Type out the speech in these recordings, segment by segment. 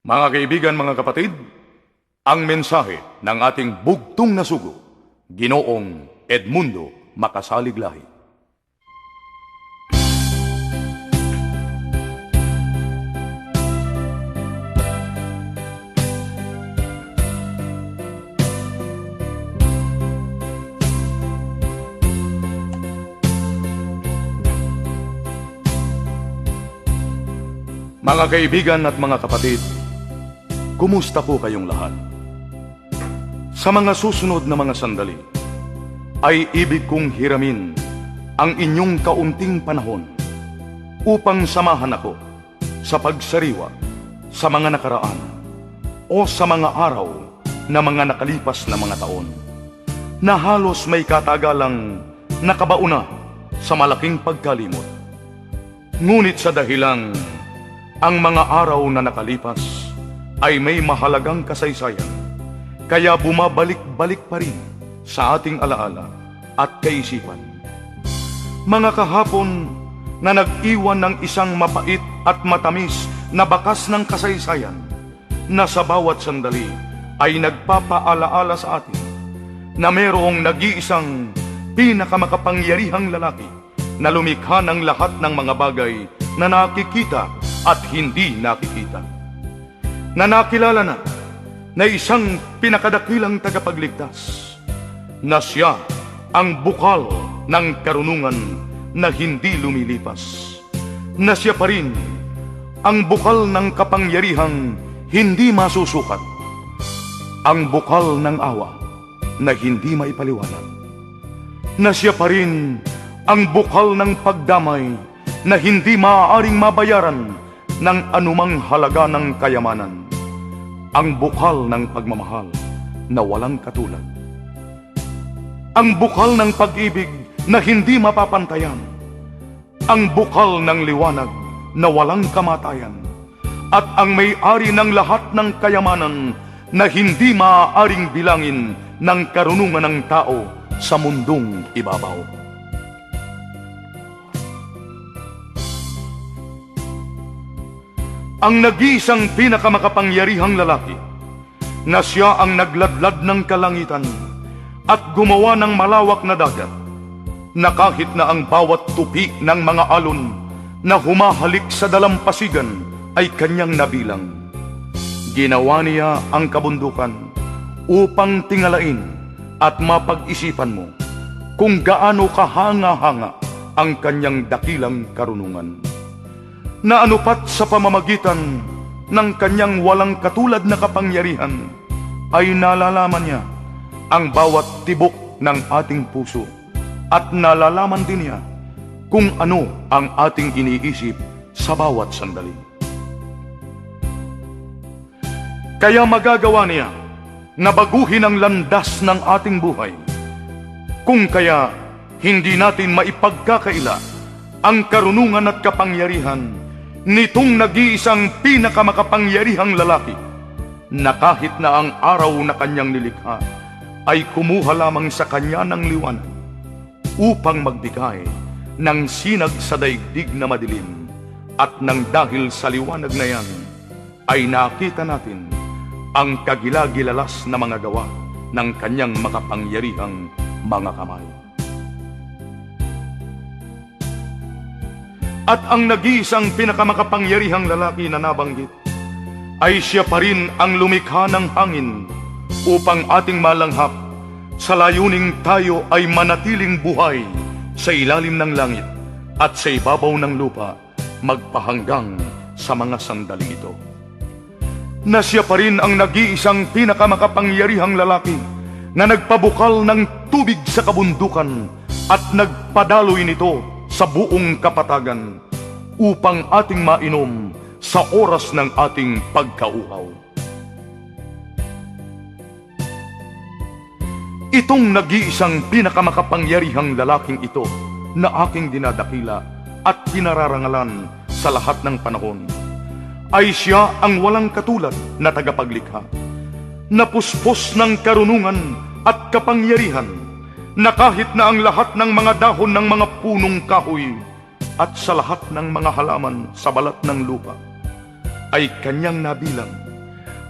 Mga kaibigan, mga kapatid, ang mensahe ng ating bugtong na sugo, Ginoong Edmundo Makasaliglahi. Mga kaibigan at mga kapatid, kumusta po kayong lahat? Sa mga susunod na mga sandali, ay ibig kong hiramin ang inyong kaunting panahon upang samahan ako sa pagsariwa sa mga nakaraan o sa mga araw na mga nakalipas na mga taon na halos may katagalang nakabauna sa malaking pagkalimot. Ngunit sa dahilang ang mga araw na nakalipas ay may mahalagang kasaysayan, kaya bumabalik-balik pa rin sa ating alaala at kaisipan. Mga kahapon na nag-iwan ng isang mapait at matamis na bakas ng kasaysayan na sa bawat sandali ay nagpapaalaala sa atin na mayroong nag-iisang pinakamakapangyarihang lalaki na lumikha ng lahat ng mga bagay na nakikita at hindi nakikita. Na nakilala na isang pinakadakilang tagapagligtas, na siya ang bukal ng karunungan na hindi lumilipas, na siya pa rin ang bukal ng kapangyarihang hindi masusukat, ang bukal ng awa na hindi maipaliwanag, na siya pa rin ang bukal ng pagdamay na hindi maaaring mabayaran ng anumang halaga ng kayamanan, ang bukal ng pagmamahal na walang katulad, ang bukal ng pag-ibig na hindi mapapantayan, ang bukal ng liwanag na walang kamatayan, at ang may-ari ng lahat ng kayamanan na hindi maaaring bilangin ng karunungan ng tao sa mundong ibabaw. Ang nag-iisang pinakamakapangyarihang lalaki na siya ang nagladlad ng kalangitan at gumawa ng malawak na dagat, na kahit na ang bawat tupi ng mga alon na humahalik sa dalampasigan ay kanyang nabilang. Ginawa niya ang kabundukan upang tingalain at mapag-isipan mo kung gaano kahanga-hanga ang kanyang dakilang karunungan, na anupat sa pamamagitan ng kanyang walang katulad na kapangyarihan ay nalalaman niya ang bawat tibok ng ating puso, at nalalaman din niya kung ano ang ating iniisip sa bawat sandali. Kaya magagawa niya na baguhin ang landas ng ating buhay, kung kaya hindi natin maipagkakaila ang karunungan at kapangyarihan nitong nag-iisang pinakamakapangyarihang lalaki, na kahit na ang araw na kanyang nilikha ay kumuha lamang sa kanya ng liwanag upang magbigay ng sinag sa daigdig na madilim, at nang dahil sa liwanag na yan ay nakita natin ang kagilagilalas na mga gawa ng kanyang makapangyarihang mga kamay. At ang nag-iisang pinakamakapangyarihang lalaki na nabanggit ay siya pa rin ang lumikha ng hangin upang ating malanghap sa layuning tayo ay manatiling buhay sa ilalim ng langit at sa ibabaw ng lupa magpahanggang sa mga sandaling ito. Na siya pa rin ang nag-iisang pinakamakapangyarihang lalaki na nagpabukal ng tubig sa kabundukan at nagpadaloy nito sa buong kapatagan upang ating mainom sa oras ng ating pagkauhaw. Itong nag-iisang pinakamakapangyarihang lalaking ito na aking dinadakila at pinararangalan sa lahat ng panahon ay siya ang walang katulad na tagapaglikha, na puspos ng karunungan at kapangyarihan, na kahit na ang lahat ng mga dahon ng mga punong kahoy at sa lahat ng mga halaman sa balat ng lupa ay kanyang nabilang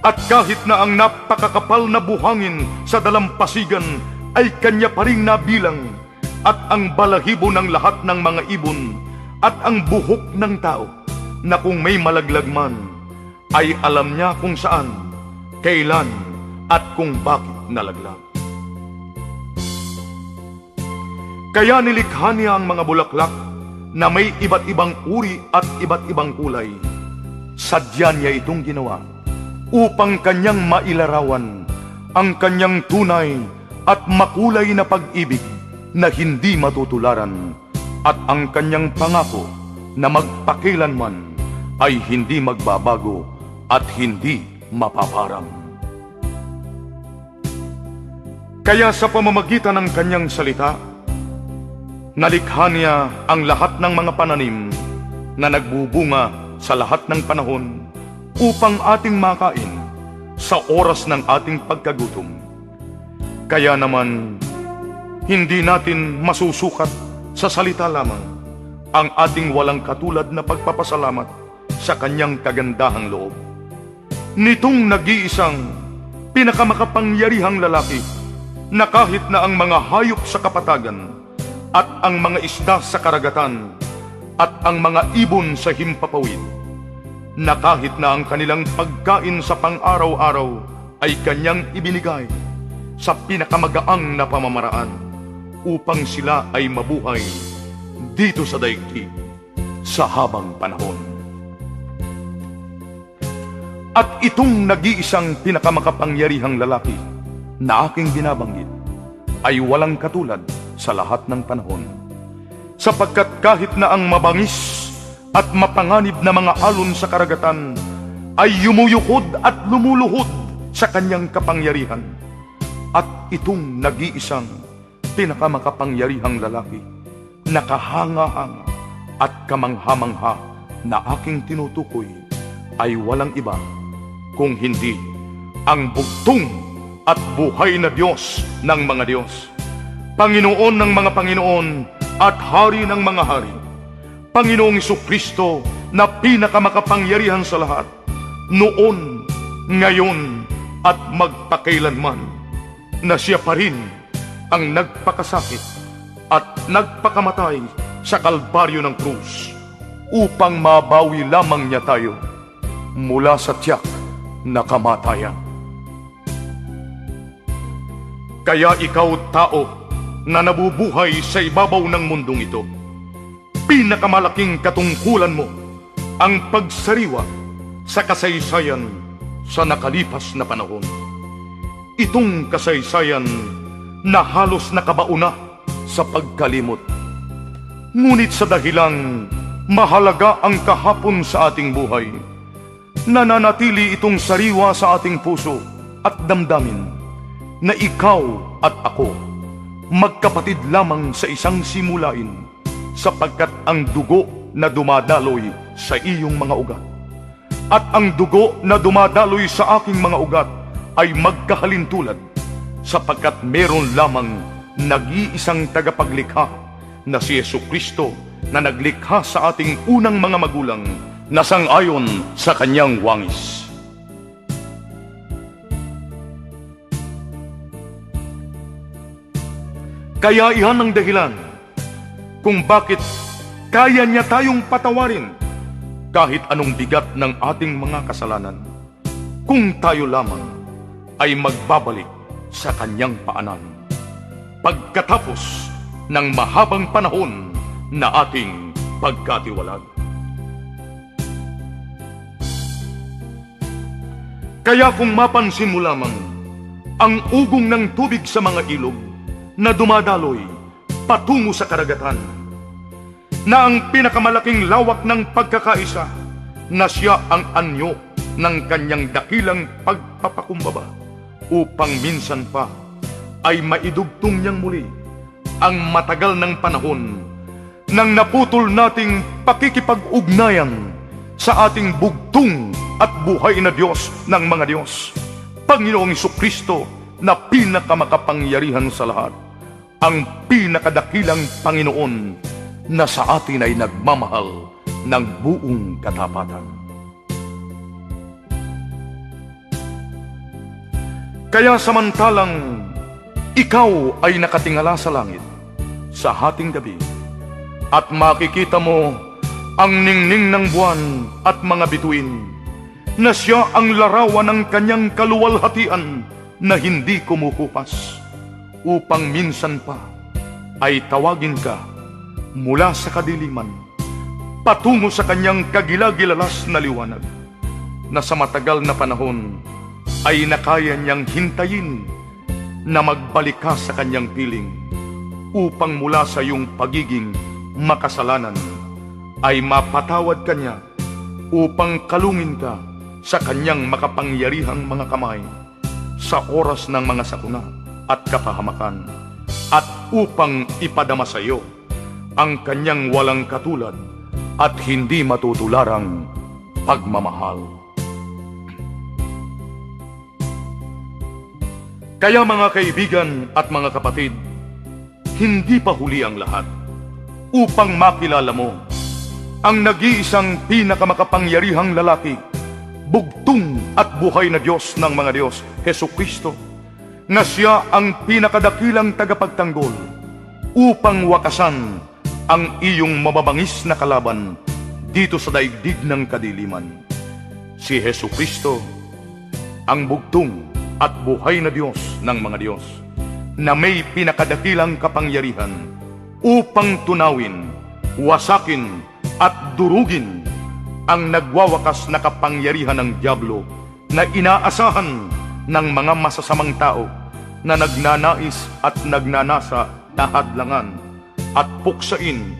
At kahit na ang napakakapal na buhangin sa dalampasigan ay kanya pa ring nabilang, at ang balahibo ng lahat ng mga ibon, at ang buhok ng tao, na kung may malaglag man, ay alam niya kung saan, kailan, at kung bakit nalaglag. Kaya nilikha niya ang mga bulaklak na may iba't ibang uri at iba't ibang kulay. Sadya niya itong ginawa upang kanyang mailarawan ang kanyang tunay at makulay na pag-ibig na hindi matutularan, at ang kanyang pangako na magpakilanman ay hindi magbabago at hindi mapaparang. Kaya sa pamamagitan ng kanyang salita, nalikha niya ang lahat ng mga pananim na nagbubunga sa lahat ng panahon upang ating makain sa oras ng ating pagkagutom. Kaya naman, hindi natin masusukat sa salita lamang ang ating walang katulad na pagpapasalamat sa kanyang kagandahang loob. Nitong nag-iisang pinakamakapangyarihang lalaki na kahit na ang mga hayop sa kapatagan at ang mga isda sa karagatan at ang mga ibon sa himpapawid, na kahit na ang kanilang pagkain sa pang-araw-araw ay kanyang ibinigay sa pinakamagaang na pamamaraan upang sila ay mabuhay dito sa daigdig sa habang panahon. At itong nag-iisang pinakamakapangyarihang lalaki na aking binabanggit ay walang katulad sa lahat ng panahon, sapagkat kahit na ang mabangis at mapanganib na mga alon sa karagatan ay yumuyukod at lumuluhod sa kanyang kapangyarihan, at itong nag-iisang pinakamakapangyarihang lalaki, nakahanga-hanga at kamangha-mangha na aking tinutukoy ay walang iba kung hindi ang bugtong at buhay na Diyos ng mga Diyos, Panginoon ng mga Panginoon at Hari ng mga Hari, Panginoong Jesucristo na pinakamakapangyarihan sa lahat, noon, ngayon, at magpakailanman, na siya pa rin ang nagpakasakit at nagpakamatay sa kalbaryo ng krus upang mabawi lamang niya tayo mula sa tiyak na kamatayan. Kaya ikaw, tao na nabubuhay sa ibabaw ng mundong ito, pinakamalaking katungkulan mo ang pagsariwa sa kasaysayan sa nakalipas na panahon. Itong kasaysayan na halos nakabauna sa pagkalimot. Ngunit sa dahilang mahalaga ang kahapon sa ating buhay, nananatili itong sariwa sa ating puso at damdamin na ikaw at ako magkapatid lamang sa isang simulain, sapagkat ang dugo na dumadaloy sa iyong mga ugat at ang dugo na dumadaloy sa aking mga ugat ay magkahalintulad, sapagkat meron lamang nag-iisang tagapaglikha na si Jesucristo na naglikha sa ating unang mga magulang na sang-ayon sa kanyang wangis. Kaya iyan ang dahilan kung bakit kaya niya tayong patawarin kahit anong bigat ng ating mga kasalanan, kung tayo lamang ay magbabalik sa kanyang paanan pagkatapos ng mahabang panahon na ating pagkatiwalag. Kaya kung mapansin mo lamang ang ugong ng tubig sa mga ilog na dumadaloy patungo sa karagatan, na ang pinakamalaking lawak ng pagkakaisa na siya ang anyo ng kanyang dakilang pagpapakumbaba, upang minsan pa ay maidugtong niyang muli ang matagal ng panahon ng naputol nating pakikipag-ugnayan sa ating bugtong at buhay na Diyos ng mga Diyos, Panginoong Jesucristo na pinakamakapangyarihan sa lahat, ang pinakadakilang Panginoon na sa atin ay nagmamahal ng buong katapatan. Kaya samantalang ikaw ay nakatingala sa langit sa hating gabi at makikita mo ang ningning ng buwan at mga bituin na siya ang larawan ng kanyang kaluwalhatian na hindi kumukupas, upang minsan pa ay tawagin ka mula sa kadiliman patungo sa kanyang kagilagilalas na liwanag, na sa matagal na panahon ay nakaya niyang hintayin na magbalik ka sa kanyang piling, upang mula sa iyong pagiging makasalanan ay mapatawad kanya, upang kalungin ka sa kanyang makapangyarihang mga kamay sa oras ng mga sakuna at kapahamakan, at upang ipadama sa iyo ang kanyang walang katulad at hindi matutularang pagmamahal. Kaya mga kaibigan at mga kapatid, hindi pa huli ang lahat, upang makilala mo ang nag-iisang pinakamakapangyarihang lalaki, bugtong at buhay na Diyos ng mga Diyos, Hesukristo, na siya ang pinakadakilang tagapagtanggol upang wakasan ang iyong mababangis na kalaban dito sa daigdig ng kadiliman. Si Hesukristo, ang bugtong at buhay na Diyos ng mga Diyos, na may pinakadakilang kapangyarihan upang tunawin, wasakin at durugin ang nagwawakas na kapangyarihan ng dyablo na inaasahan ng mga masasamang tao na nagnanais at nagnanasa na hadlangan at puksain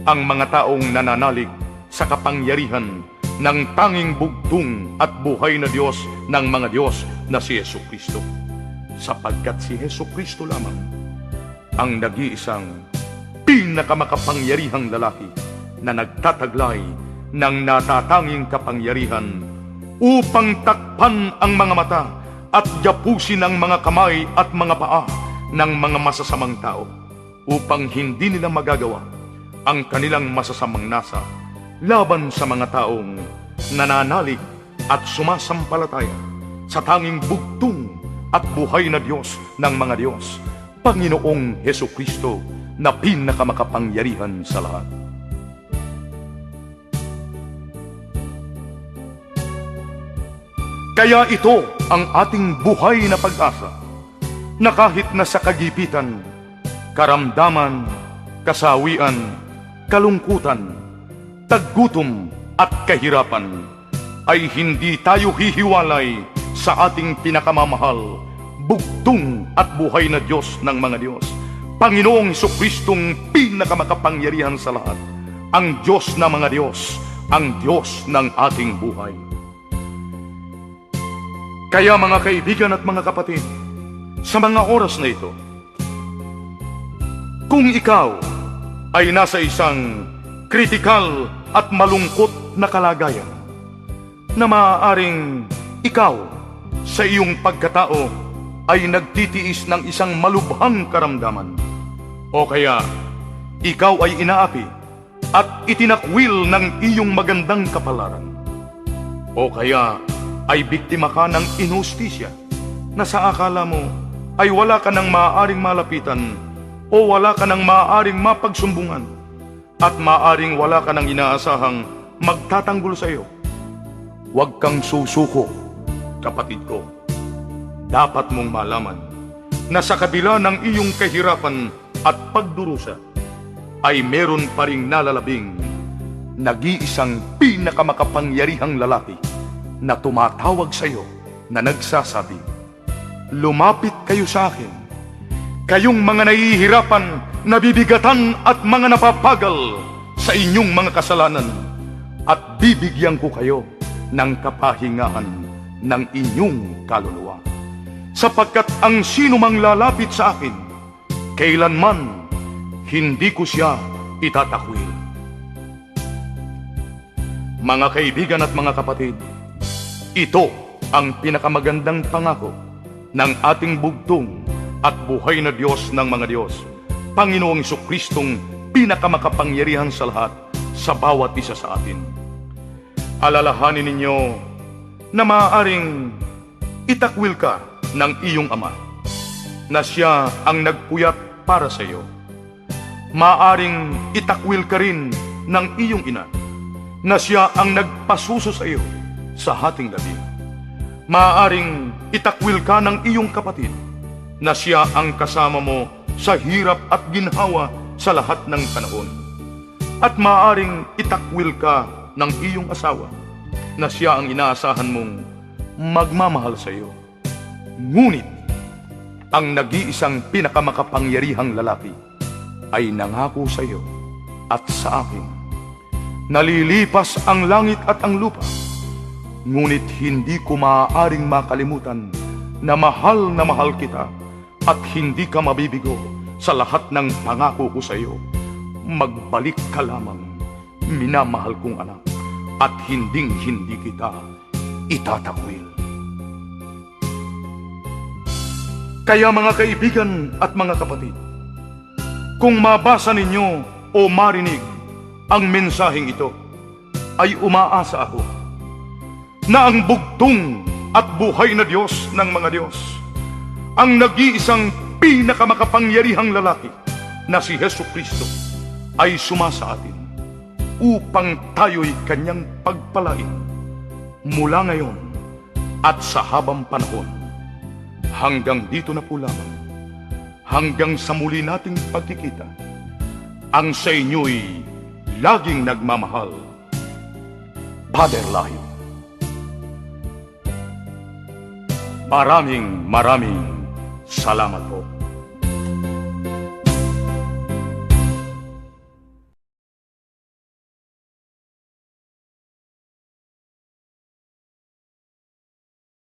ang mga taong nananalig sa kapangyarihan ng tanging bugtong at buhay na Diyos ng mga Diyos na si Hesukristo. Sapagkat si Hesukristo lamang ang nag-iisang pinakamakapangyarihang lalaki na nagtataglay ng natatanging kapangyarihan upang takpan ang mga mata at yapusin ang mga kamay at mga paa ng mga masasamang tao, upang hindi nila magagawa ang kanilang masasamang nasa laban sa mga taong nananalig at sumasampalataya sa tanging bugtong at buhay na Diyos ng mga Diyos, Panginoong Hesukristo, na pinakamakapangyarihan sa lahat. Kaya ito ang ating buhay na pag-asa, na kahit na sa kagipitan, karamdaman, kasawian, kalungkutan, taggutom at kahirapan, ay hindi tayo hihiwalay sa ating pinakamamahal, bugtong at buhay na Diyos ng mga Diyos, Panginoong Jesucristong pinakamakapangyarihan sa lahat, ang Diyos na mga Diyos, ang Diyos ng ating buhay. Kaya mga kaibigan at mga kapatid, sa mga oras na ito, kung ikaw ay nasa isang kritikal at malungkot na kalagayan, na maaaring ikaw sa iyong pagkatao ay nagtitiis ng isang malubhang karamdaman, o kaya ikaw ay inaapi at itinakwil ng iyong magandang kapalaran, o kaya ay biktima ka ng inhustisya na sa akala mo ay wala ka nang maaaring malapitan o wala ka nang maaaring mapagsumbungan at maaaring wala ka nang inaasahang magtatanggol sa iyo. Huwag kang susuko, kapatid ko. Dapat mong malaman na sa kabila ng iyong kahirapan at pagdurusa ay meron pa ring nalalabing nag-iisang pinakamakapangyarihang lalaki na tumatawag sa iyo na nagsasabi, lumapit kayo sa akin, kayong mga nahihirapan, nabibigatan at mga napapagal sa inyong mga kasalanan, at bibigyan ko kayo ng kapahingahan ng inyong kaluluwa. Sapagkat ang sino mang lalapit sa akin, kailanman hindi ko siya itatakwil. Mga kaibigan at mga kapatid, ito ang pinakamagandang pangako ng ating bugtong at buhay na Diyos ng mga Diyos, Panginoong Jesucristong pinakamakapangyarihan sa lahat sa bawat isa sa atin. Alalahanin ninyo na maaaring itakwil ka ng iyong ama, na siya ang nagpuyat para sa iyo. Maaring itakwil ka rin ng iyong ina, na siya ang nagpasuso sa iyo sa hating gabi. Maaring itakwil ka ng iyong kapatid, na siya ang kasama mo sa hirap at ginhawa sa lahat ng panahon. At maaring itakwil ka ng iyong asawa, na siya ang inaasahan mong magmamahal sa iyo. Ngunit, ang nag-iisang pinakamakapangyarihang lalaki ay nangako sa iyo at sa akin. Nalilipas ang langit at ang lupa, ngunit hindi ko maaaring makalimutan na mahal kita at hindi ka mabibigo sa lahat ng pangako ko sa iyo. Magbalik ka lamang, minamahal kong anak, at hindi kita itatakwil. Kaya mga kaibigan at mga kapatid, kung mabasa ninyo o marinig ang mensaheng ito, ay umaasa ako na ang bugtong at buhay na Diyos ng mga Diyos, ang nag-iisang pinakamakapangyarihang lalaki na si Jesucristo, ay sumasa atin upang tayo'y kanyang pagpalain mula ngayon at sa habang panahon. Hanggang dito na po lamang, hanggang sa muli nating pagkikita, ang sa inyo'y laging nagmamahal, Father Layo. Maraming salamat po.